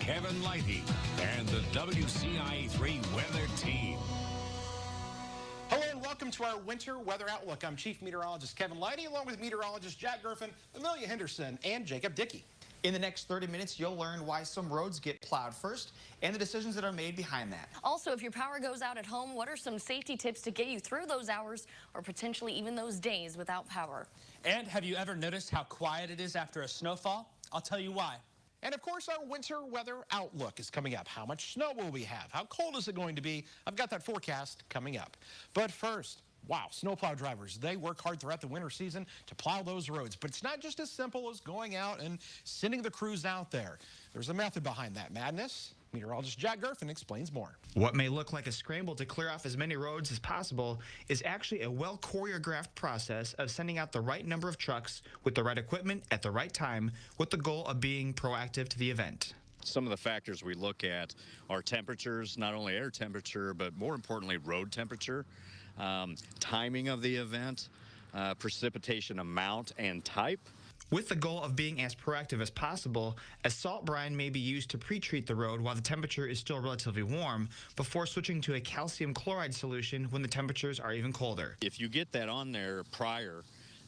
Kevin Lighty and the WCIA 3 weather team. Hello and welcome to our winter weather outlook. I'm Chief Meteorologist Kevin Lighty, along with meteorologist Jack Griffin, Amelia Henderson, and Jacob Dickey. In the next 30 minutes, you'll learn why some roads get plowed first and the decisions that are made behind that. Also, if your power goes out at home, what are some safety tips to get you through those hours or potentially even those days without power? And have you ever noticed how quiet it is after a snowfall? I'll tell you why. And of course, our winter weather outlook is coming up. How much snow will we have? How cold is it going to be? I've got that forecast coming up. But first, wow, snowplow drivers, they work hard throughout the winter season to plow those roads. But it's not just as simple as going out and sending the crews out there. There's a method behind that madness. Meteorologist Jack Griffin explains more. What may look like a scramble to clear off as many roads as possible is actually a well-choreographed process of sending out the right number of trucks with the right equipment at the right time with the goal of being proactive to the event. Some of the factors we look at are temperatures, not only air temperature, but more importantly, road temperature, timing of the event, precipitation amount and type. With the goal of being as proactive as possible, a salt brine may be used to pre-treat the road while the temperature is still relatively warm before switching to a calcium chloride solution when the temperatures are even colder. If you get that on there prior,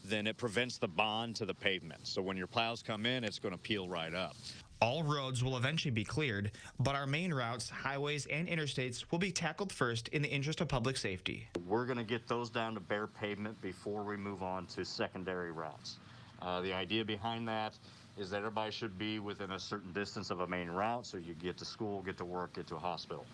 then it prevents the bond to the pavement. So when your plows come in, it's going to peel right up. All roads will eventually be cleared, but our main routes, highways, and interstates will be tackled first in the interest of public safety. We're going to get those down to bare pavement before we move on to secondary routes. The idea behind that is that everybody should be within a certain distance of a main route so you get to school, get to work, get to a hospital.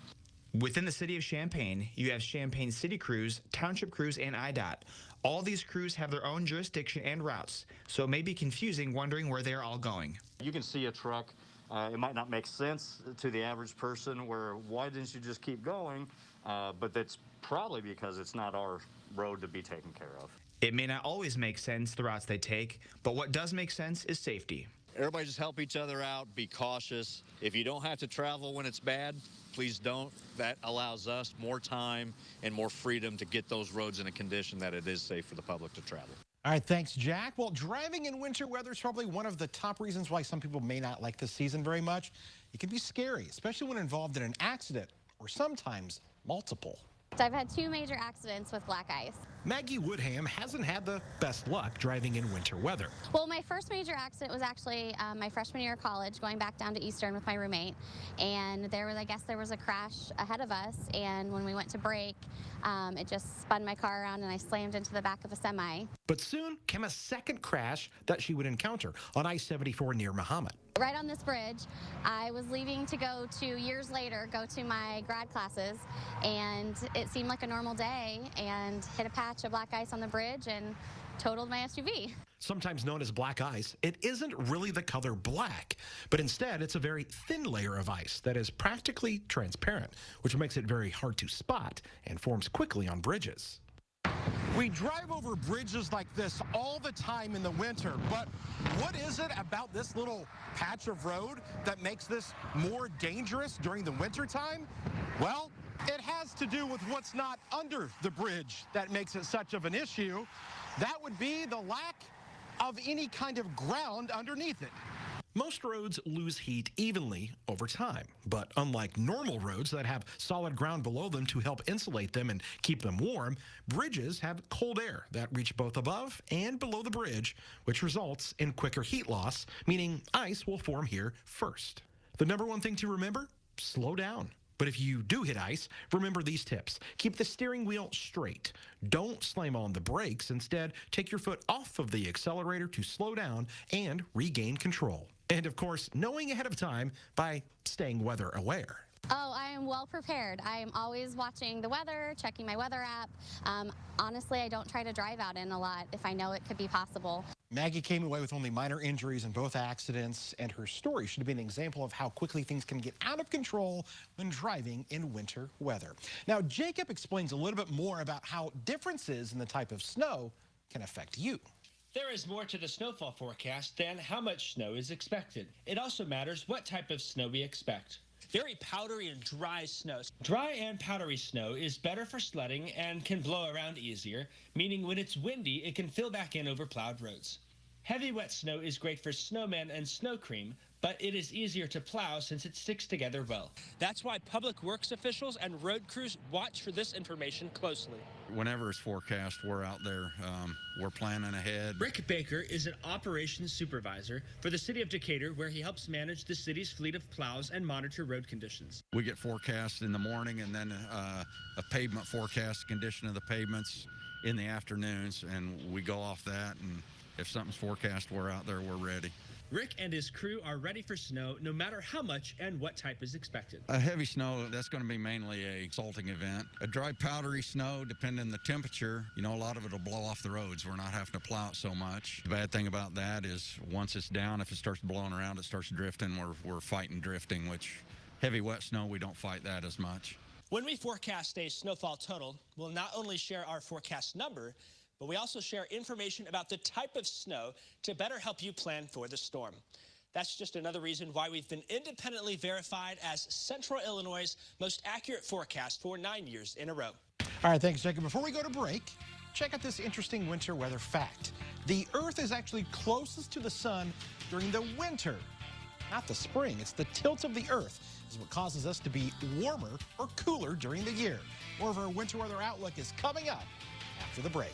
Within the city of Champaign, you have Champaign City Crews, Township Crews, and IDOT. All these crews have their own jurisdiction and routes, so it may be confusing wondering where they are all going. You can see a truck, it might not make sense to the average person where, why didn't you just keep going? But that's probably because it's not our road to be taken care of. It may not always make sense, the routes they take, but what does make sense is safety. Everybody just help each other out, be cautious. If you don't have to travel when it's bad, please don't. That allows us more time and more freedom to get those roads in a condition that it is safe for the public to travel. All right, thanks, Jack. Well, driving in winter weather is probably one of the top reasons why some people may not like this season very much. It can be scary, especially when involved in an accident or sometimes multiple. I've had 2 major accidents with black ice. Maggie Woodham hasn't had the best luck driving in winter weather. Well, my first major accident was actually my freshman year of college, going back down to Eastern with my roommate. And I guess there was a crash ahead of us. And when we went to brake, it just spun my car around and I slammed into the back of a semi. But soon came a second crash that she would encounter on I-74 near Mahomet. Right on this bridge, I was leaving to go to, years later, go to my grad classes, and it seemed like a normal day, and hit a patch of black ice on the bridge and totaled my SUV. Sometimes known as black ice, it isn't really the color black, but instead it's a very thin layer of ice that is practically transparent, which makes it very hard to spot and forms quickly on bridges. We drive over bridges like this all the time in the winter, but what is it about this little patch of road that makes this more dangerous during the winter time? Well, it has to do with what's not under the bridge that makes it such of an issue. That would be the lack of any kind of ground underneath it. Most roads lose heat evenly over time, but unlike normal roads that have solid ground below them to help insulate them and keep them warm, bridges have cold air that reach both above and below the bridge, which results in quicker heat loss, meaning ice will form here first. The number one thing to remember, slow down. But if you do hit ice, remember these tips. Keep the steering wheel straight. Don't slam on the brakes. Instead, take your foot off of the accelerator to slow down and regain control. And of course, knowing ahead of time by staying weather aware. Oh, I am well prepared. I am always watching the weather, checking my weather app. Honestly, I don't try to drive out in a lot if I know it could be possible. Maggie came away with only minor injuries in both accidents, and her story should be an example of how quickly things can get out of control when driving in winter weather. Now, Jacob explains a little bit more about how differences in the type of snow can affect you. There is more to the snowfall forecast than how much snow is expected. It also matters what type of snow we expect. Very powdery and dry snow. Dry and powdery snow is better for sledding and can blow around easier, meaning when it's windy, it can fill back in over plowed roads. Heavy wet snow is great for snowmen and snow cream, but it is easier to plow since it sticks together well. That's why public works officials and road crews watch for this information closely. Whenever it's forecast, we're out there. We're planning ahead. Rick Baker is an operations supervisor for the city of Decatur, where he helps manage the city's fleet of plows and monitor road conditions. We get forecast in the morning and then a pavement forecast, condition of the pavements in the afternoons, and we go off that, and if something's forecast, we're out there, we're ready. Rick and his crew are ready for snow no matter how much and what type is expected. A heavy snow, that's going to be mainly a salting event. A dry, powdery snow, depending on the temperature, a lot of it will blow off the roads. We're not having to plow it so much. The bad thing about that is once it's down, if it starts blowing around, it starts drifting. We're fighting drifting, which heavy wet snow, we don't fight that as much. When we forecast a snowfall total, we'll not only share our forecast number, but we also share information about the type of snow to better help you plan for the storm. That's just another reason why we've been independently verified as Central Illinois' most accurate forecast for 9 years in a row. All right, thanks, Jacob. Before we go to break, check out this interesting winter weather fact. The Earth is actually closest to the sun during the winter, not the spring. It's the tilt of the Earth is what causes us to be warmer or cooler during the year. More of our winter weather outlook is coming up after the break.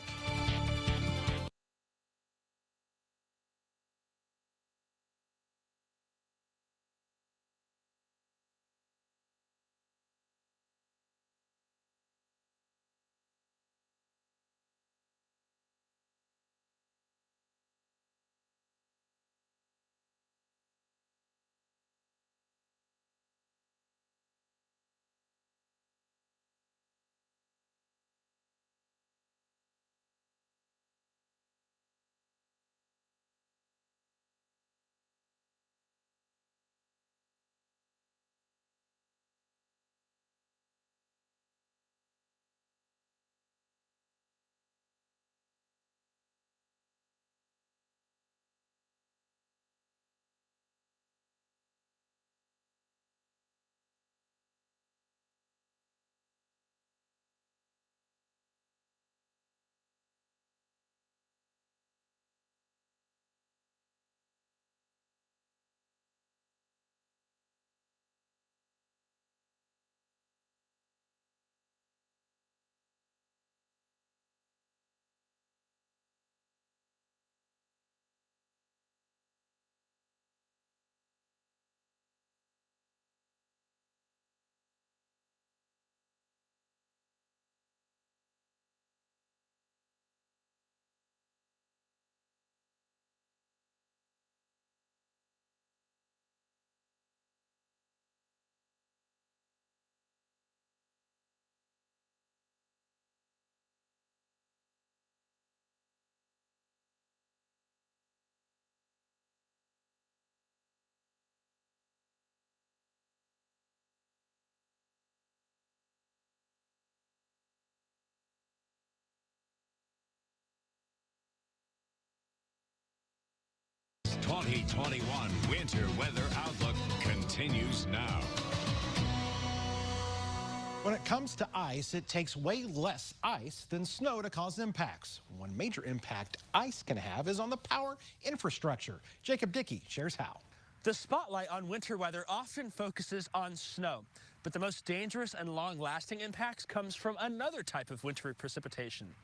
The 2021 Winter Weather Outlook continues now. When it comes to ice, it takes way less ice than snow to cause impacts. One major impact ice can have is on the power infrastructure. Jacob Dickey shares how. The spotlight on winter weather often focuses on snow, but the most dangerous and long-lasting impacts comes from another type of wintry precipitation.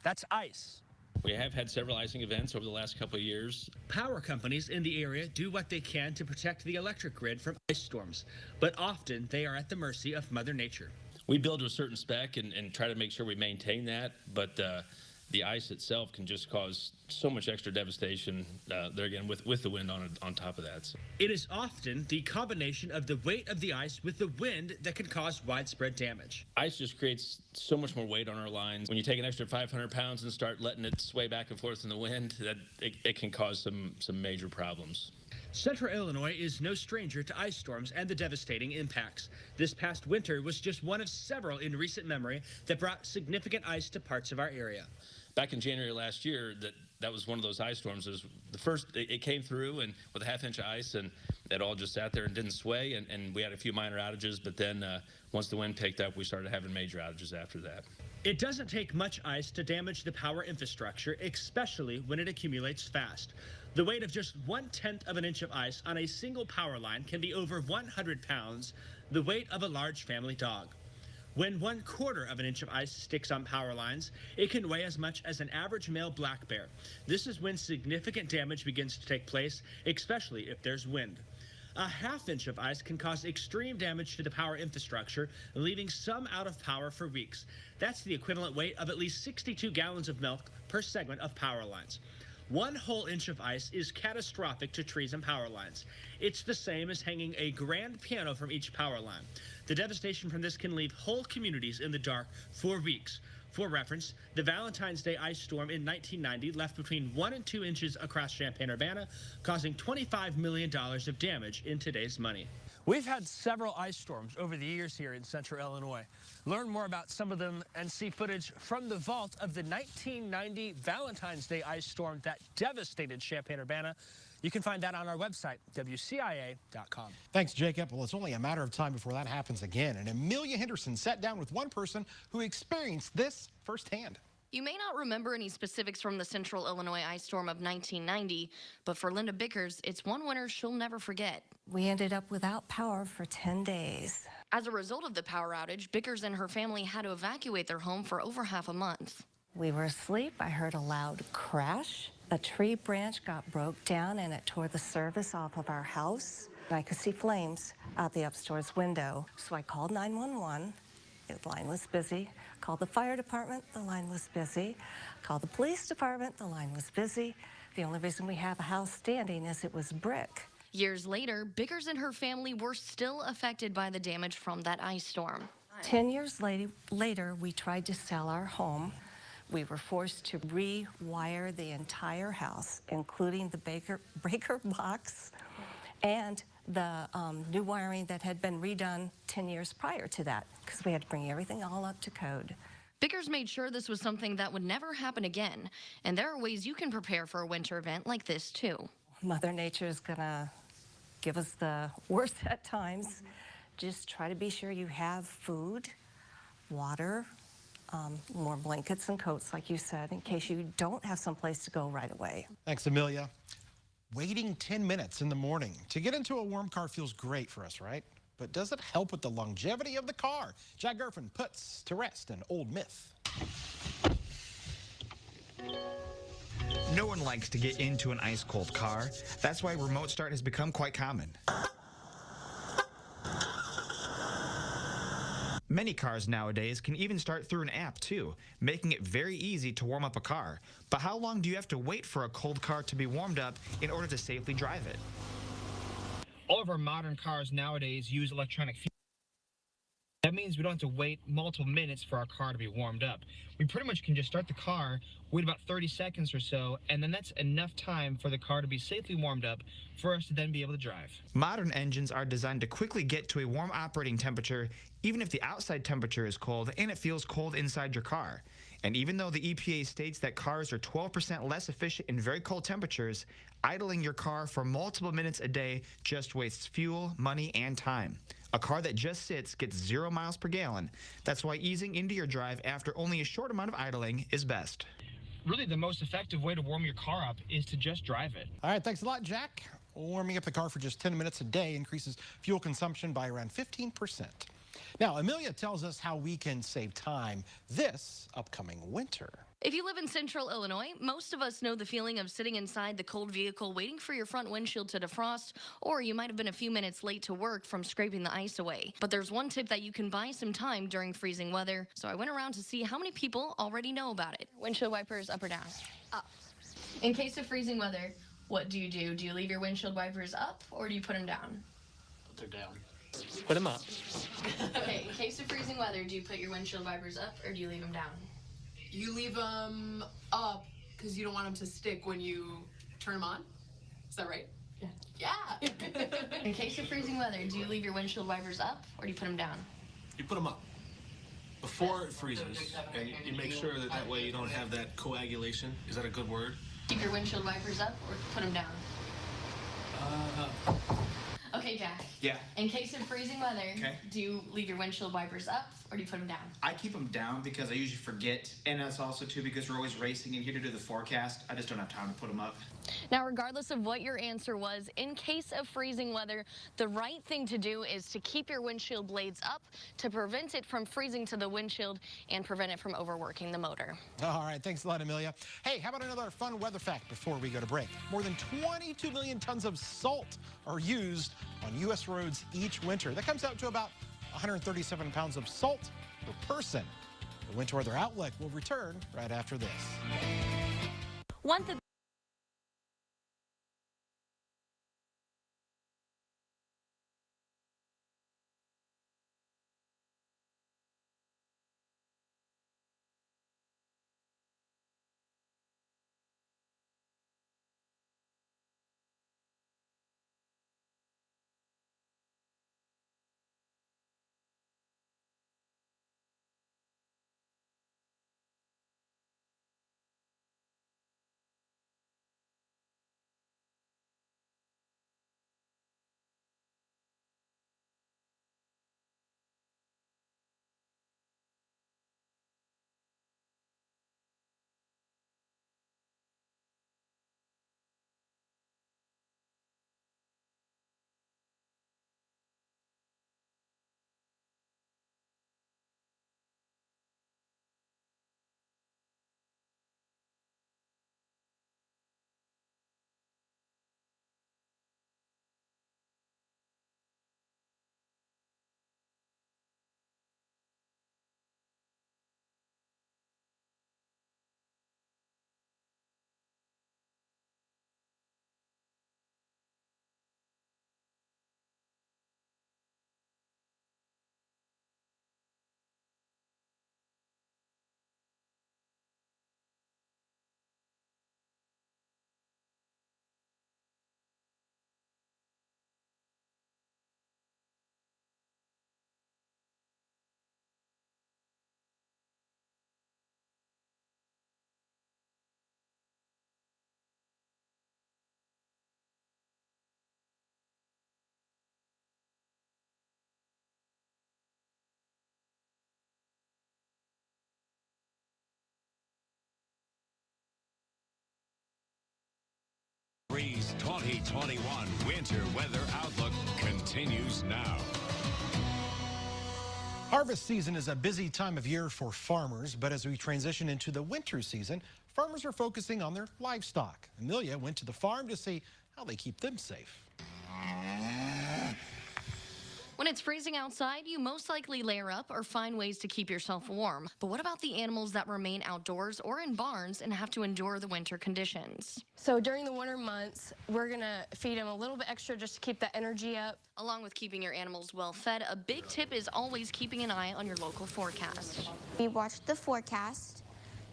That's ice. We have had several icing events over the last couple of years. Power companies in the area do what they can to protect the electric grid from ice storms, but often they are at the mercy of Mother Nature. We build to a certain spec and try to make sure we maintain that, but the ice itself can just cause so much extra devastation there again with the wind on top of that. So. It is often the combination of the weight of the ice with the wind that can cause widespread damage. Ice just creates so much more weight on our lines. When you take an extra 500 pounds and start letting it sway back and forth in the wind, it can cause some major problems. Central Illinois is no stranger to ice storms and the devastating impacts. This past winter was just one of several in recent memory that brought significant ice to parts of our area. Back in January last year, that was one of those ice storms. It was the first, it came through and with a half-inch of ice, and It all just sat there and didn't sway, and we had a few minor outages, but then once the wind picked up, we started having major outages after that. It doesn't take much ice to damage the power infrastructure, especially when it accumulates fast. The weight of just 1/10 of an inch of ice on a single power line can be over 100 pounds, the weight of a large family dog. When 1/4 of an inch of ice sticks on power lines, it can weigh as much as an average male black bear. This is when significant damage begins to take place, especially if there's wind. A 1/2 inch of ice can cause extreme damage to the power infrastructure, leaving some out of power for weeks. That's the equivalent weight of at least 62 gallons of milk per segment of power lines. 1 whole inch of ice is catastrophic to trees and power lines. It's the same as hanging a grand piano from each power line. The devastation from this can leave whole communities in the dark for weeks. For reference, the Valentine's Day ice storm in 1990 left between 1 and 2 inches across Champaign-Urbana, causing $25 million of damage in today's money. We've had several ice storms over the years here in central Illinois. Learn more about some of them and see footage from the vault of the 1990 Valentine's Day ice storm that devastated Champaign-Urbana. You can find that on our website, WCIA.com. Thanks, Jacob. Well, it's only a matter of time before that happens again. And Amelia Henderson sat down with one person who experienced this firsthand. You may not remember any specifics from the central Illinois ice storm of 1990, but for Linda Bickers, it's one winter she'll never forget. We ended up without power for 10 days. As a result of the power outage, Bickers and her family had to evacuate their home for over half a month. We were asleep. I heard a loud crash. A tree branch got broke down and it tore the service off of our house. I could see flames out the upstairs window. So I called 911. The line was busy. Called the fire department. The line was busy. Called the police department. The line was busy. The only reason we have a house standing is it was brick. Years later, Bickers and her family were still affected by the damage from that ice storm. 10 years later, we tried to sell our home. We were forced to rewire the entire house, including the breaker box and the new wiring that had been redone 10 years prior to that, because we had to bring everything all up to code. Bickers made sure this was something that would never happen again, and there are ways you can prepare for a winter event like this too. Mother Nature is gonna give us the worst at times. Just try to be sure you have food, water, more blankets and coats, like you said, in case you don't have someplace to go right away. Thanks, Amelia. Waiting 10 minutes in the morning to get into a warm car feels great for us, right? But does it help with the longevity of the car? Jack Gerfen puts to rest an old myth. No one likes to get into an ice-cold car. That's why remote start has become quite common. Many cars nowadays can even start through an app too, making it very easy to warm up a car. But how long do you have to wait for a cold car to be warmed up in order to safely drive it? All of our modern cars nowadays use electronic fuel. That means we don't have to wait multiple minutes for our car to be warmed up. We pretty much can just start the car, wait about 30 seconds or so, and then that's enough time for the car to be safely warmed up for us to then be able to drive. Modern engines are designed to quickly get to a warm operating temperature, even if the outside temperature is cold and it feels cold inside your car. And even though the EPA states that cars are 12% less efficient in very cold temperatures, idling your car for multiple minutes a day just wastes fuel, money, and time. A car that just sits gets 0 miles per gallon. That's why easing into your drive after only a short amount of idling is best. Really, the most effective way to warm your car up is to just drive it. All right, thanks a lot, Jack. Warming up the car for just 10 minutes a day increases fuel consumption by around 15%. Now, Amelia tells us how we can save time this upcoming winter. If you live in central Illinois, most of us know the feeling of sitting inside the cold vehicle waiting for your front windshield to defrost, or you might have been a few minutes late to work from scraping the ice away. But there's one tip that you can buy some time during freezing weather, so I went around to see how many people already know about it. Windshield wipers up or down? Up. In case of freezing weather, what do? Do you leave your windshield wipers up, or do you put them down? They're down. Put them up. Okay, in case of freezing weather, do you put your windshield wipers up, or do you leave them down? You leave them up because you don't want them to stick when you turn them on. Is that right? Yeah. Yeah. In case of freezing weather, do you leave your windshield wipers up or do you put them down? You put them up before it freezes, and you make sure that way you don't have that coagulation. Is that a good word? Keep your windshield wipers up or put them down? Okay, Jack. Yeah. In case of freezing weather, Okay. do you leave your windshield wipers up or do you put them down? I keep them down because I usually forget, and that's also too because we're always racing in here to do the forecast. I just don't have time to put them up. Now, regardless of what your answer was, in case of freezing weather, the right thing to do is to keep your windshield blades up to prevent it from freezing to the windshield and prevent it from overworking the motor. All right, thanks a lot, Amelia. Hey, how about another fun weather fact before we go to break? More than 22 million tons of salt are used on U.S. roads each winter. That comes out to about 137 pounds of salt per person. The Winter Weather Outlook will return right after this. One thing. Breeze 2021 Winter Weather Outlook continues now. Harvest season is a busy time of year for farmers, but as we transition into the winter season, farmers are focusing on their livestock. Amelia went to the farm to see how they keep them safe. When it's freezing outside, you most likely layer up or find ways to keep yourself warm. But what about the animals that remain outdoors or in barns and have to endure the winter conditions? So during the winter months, we're going to feed them a little bit extra just to keep that energy up. Along with keeping your animals well fed, a big tip is always keeping an eye on your local forecast. We watch the forecast.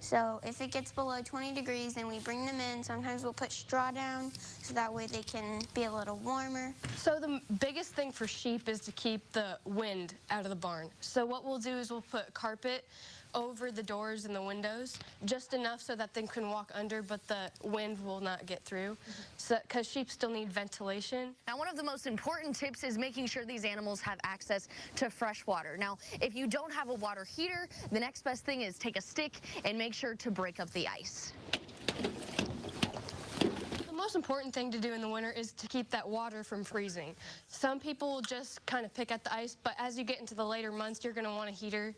So if it gets below 20 degrees, then we bring them in. Sometimes we'll put straw down so that way they can be a little warmer. So the biggest thing for sheep is to keep the wind out of the barn. So what we'll do is we'll put carpet over the doors and the windows, just enough so that they can walk under, but the wind will not get through, so because sheep still need ventilation. Now, one of the most important tips is making sure these animals have access to fresh water. Now, if you don't have a water heater, the next best thing is take a stick and make sure to break up the ice. The most important thing to do in the winter is to keep that water from freezing. Some people will just kind of pick at the ice, but as you get into the later months, you're going to want a heater.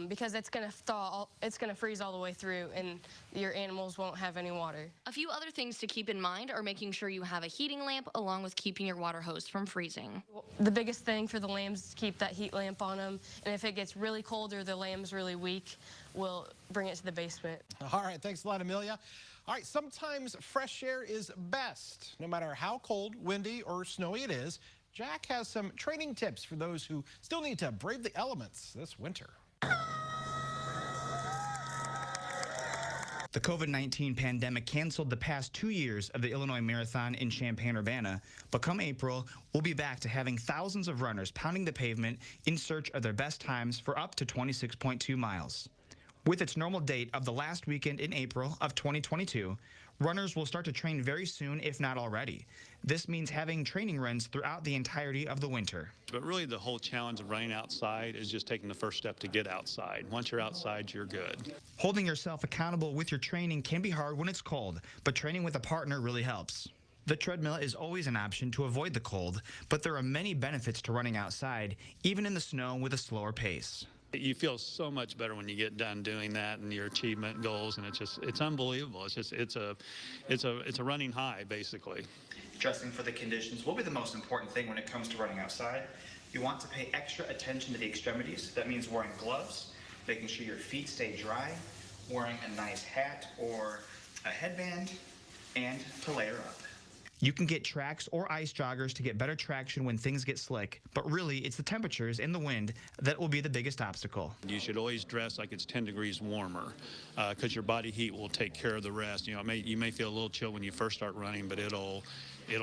Because it's going to thaw, it's going to freeze all the way through, and your animals won't have any water. A few other things to keep in mind are making sure you have a heating lamp along with keeping your water hose from freezing. The biggest thing for the lambs is to keep that heat lamp on them, and if it gets really cold or the lamb's really weak, we'll bring it to the basement. All right, thanks a lot, Amelia. All right, sometimes fresh air is best, no matter how cold, windy, or snowy it is. Jack has some training tips for those who still need to brave the elements this winter. The COVID-19 pandemic canceled the past 2 years of the Illinois Marathon in Champaign-Urbana, but come April, we'll be back to having thousands of runners pounding the pavement in search of their best times for up to 26.2 miles. With its normal date of the last weekend in April of 2022, Runners will start to train very soon, if not already. This means having training runs throughout the entirety of the winter. But really the whole challenge of running outside is just taking the first step to get outside. Once you're outside, you're good. Holding yourself accountable with your training can be hard when it's cold, but training with a partner really helps. The treadmill is always an option to avoid the cold, but there are many benefits to running outside, even in the snow with a slower pace. You feel so much better when you get done doing that and your achievement goals, and it's unbelievable. It's a running high, basically. Dressing for the conditions will be the most important thing when it comes to running outside. You want to pay extra attention to the extremities. That means wearing gloves, making sure your feet stay dry, wearing a nice hat or a headband, and to layer up. You can get tracks or ice joggers to get better traction when things get slick, but really it's the temperatures and the wind that will be the biggest obstacle. You should always dress like it's 10 degrees warmer because your body heat will take care of the rest. You know, you may feel a little chill when you first start running, but it'll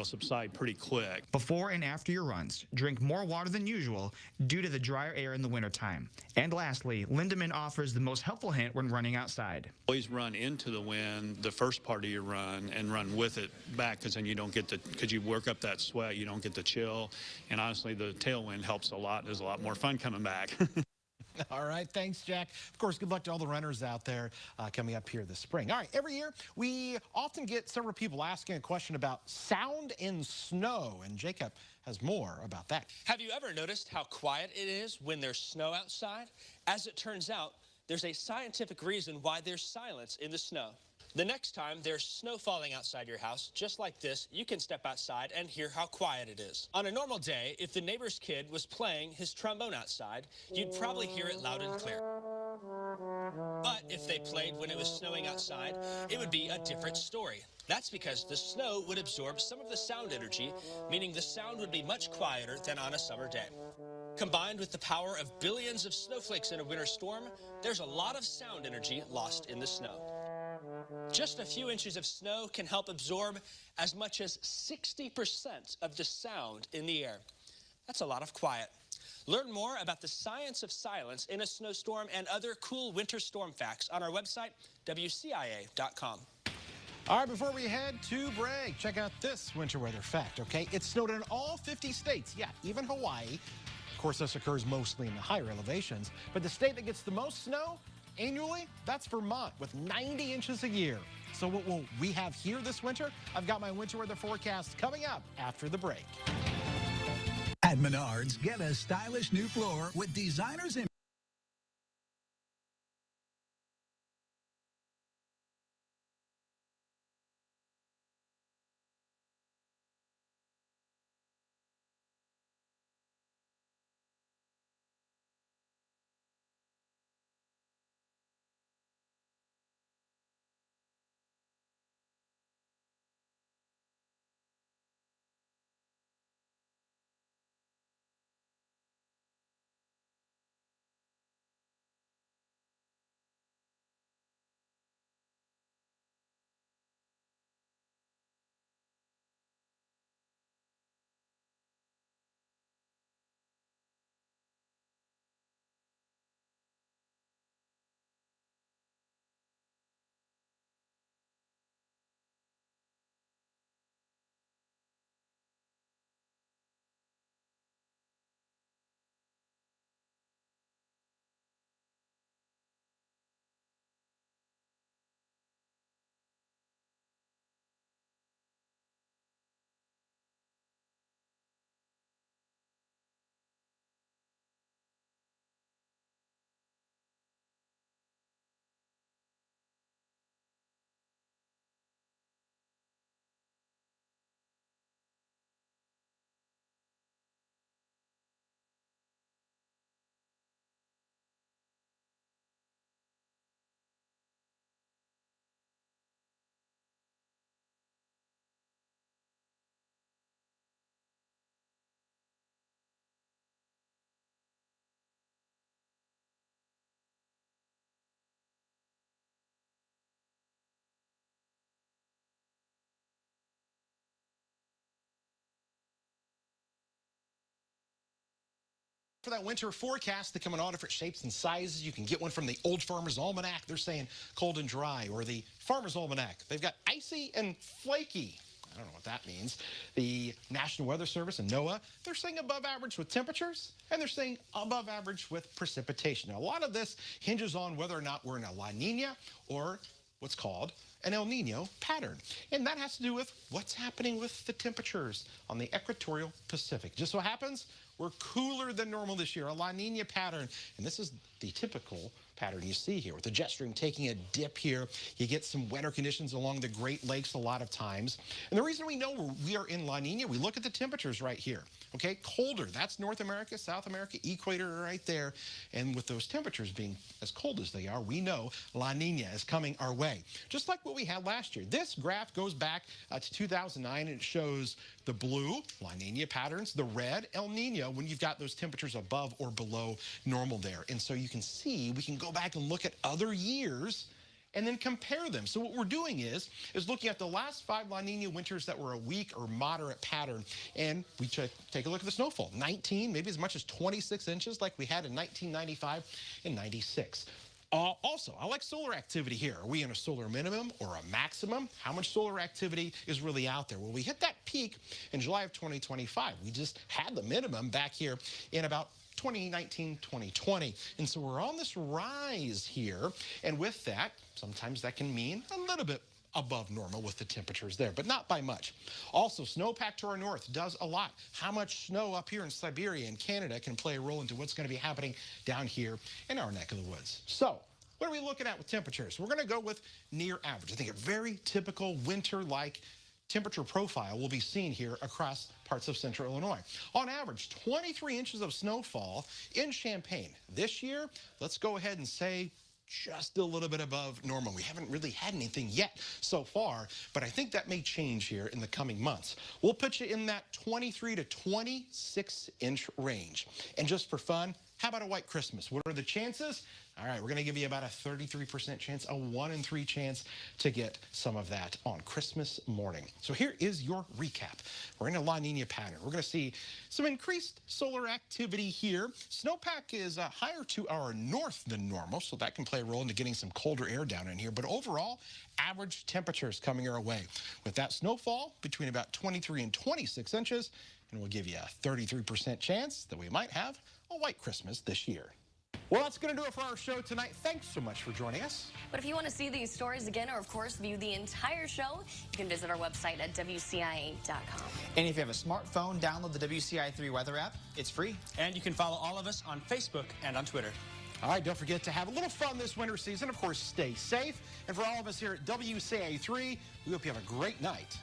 subside pretty quick. Before and after your runs, drink more water than usual due to the drier air in the wintertime. And lastly, Lindemann offers the most helpful hint when running outside. Always run into the wind the first part of your run and run with it back, because then you don't get because you work up that sweat, you don't get the chill. And honestly, the tailwind helps a lot. There's a lot more fun coming back. All right, thanks, Jack. Of course, good luck to all the runners out there coming up here this spring. All right, every year we often get several people asking a question about sound in snow, and Jacob has more about that. Have you ever noticed how quiet it is when there's snow outside? As it turns out, there's a scientific reason why there's silence in the snow. The next time there's snow falling outside your house, just like this, you can step outside and hear how quiet it is. On a normal day, if the neighbor's kid was playing his trombone outside, you'd probably hear it loud and clear. But if they played when it was snowing outside, it would be a different story. That's because the snow would absorb some of the sound energy, meaning the sound would be much quieter than on a summer day. Combined with the power of billions of snowflakes in a winter storm, there's a lot of sound energy lost in the snow. Just a few inches of snow can help absorb as much as 60% of the sound in the air. That's a lot of quiet. Learn more about the science of silence in a snowstorm and other cool winter storm facts on our website, WCIA.com. All right, before we head to break, check out this winter weather fact, okay? It snowed in all 50 states, yeah, even Hawaii. Of course, this occurs mostly in the higher elevations, but the state that gets the most snow annually, that's Vermont with 90 inches a year. So what will we have here this winter? I've got my winter weather forecast coming up after the break. At Menards, get a stylish new floor with designers in For that winter forecast, they come in all different shapes and sizes. You can get one from the Old Farmer's Almanac. They're saying cold and dry. Or the Farmer's Almanac. They've got icy and flaky. I don't know what that means. The National Weather Service and NOAA, they're saying above average with temperatures, and they're saying above average with precipitation. Now, a lot of this hinges on whether or not we're in a La Nina or what's called an El Nino pattern. And that has to do with what's happening with the temperatures on the equatorial Pacific. Just so happens, we're cooler than normal this year, a La Nina pattern. And this is the typical pattern you see here with the jet stream taking a dip here. You get some wetter conditions along the Great Lakes a lot of times. And the reason we know we are in La Nina, we look at the temperatures right here. Okay, colder, that's North America, South America, equator right there. And with those temperatures being as cold as they are, we know La Nina is coming our way. Just like what we had last year. This graph goes back to 2009 and it shows the blue, La Nina patterns, the red, El Nino, when you've got those temperatures above or below normal there. And so you can see, we can go back and look at other years and then compare them. So what we're doing is looking at the last 5 La Nina winters that were a weak or moderate pattern, and we take a look at the snowfall. 19, maybe as much as 26 inches like we had in 1995 and 96. Also, I like solar activity here. Are we in a solar minimum or a maximum? How much solar activity is really out there? Well, we hit that peak in July of 2025. We just had the minimum back here in about 2019, 2020. And so we're on this rise here. And with that, sometimes that can mean a little bit above normal with the temperatures there, but not by much. Also, snowpack to our north does a lot. How much snow up here in Siberia and Canada can play a role into what's going to be happening down here in our neck of the woods. So, what are we looking at with temperatures? We're going to go with near average. I think a very typical winter-like temperature profile will be seen here across parts of central Illinois. On average, 23 inches of snowfall in Champaign. This year, let's go ahead and say just a little bit above normal. We haven't really had anything yet so far, but I think that may change here in the coming months. We'll put you in that 23 to 26 inch range. And just for fun, how about a white Christmas? What are the chances? All right, we're going to give you about a 33% chance, a 1 in 3 chance to get some of that on Christmas morning. So here is your recap. We're in a La Nina pattern. We're going to see some increased solar activity here. Snowpack is higher to our north than normal, so that can play a role into getting some colder air down in here. But overall, average temperatures coming our way. With that snowfall between about 23 and 26 inches, and we'll give you a 33% chance that we might have a white Christmas this year. Well, that's going to do it for our show tonight. Thanks so much for joining us. But if you want to see these stories again, or of course view the entire show, you can visit our website at WCIA.com. And if you have a smartphone, download the WCIA3 weather app. It's free. And you can follow all of us on Facebook and on Twitter. All right, don't forget to have a little fun this winter season. Of course, stay safe. And for all of us here at WCIA3, we hope you have a great night.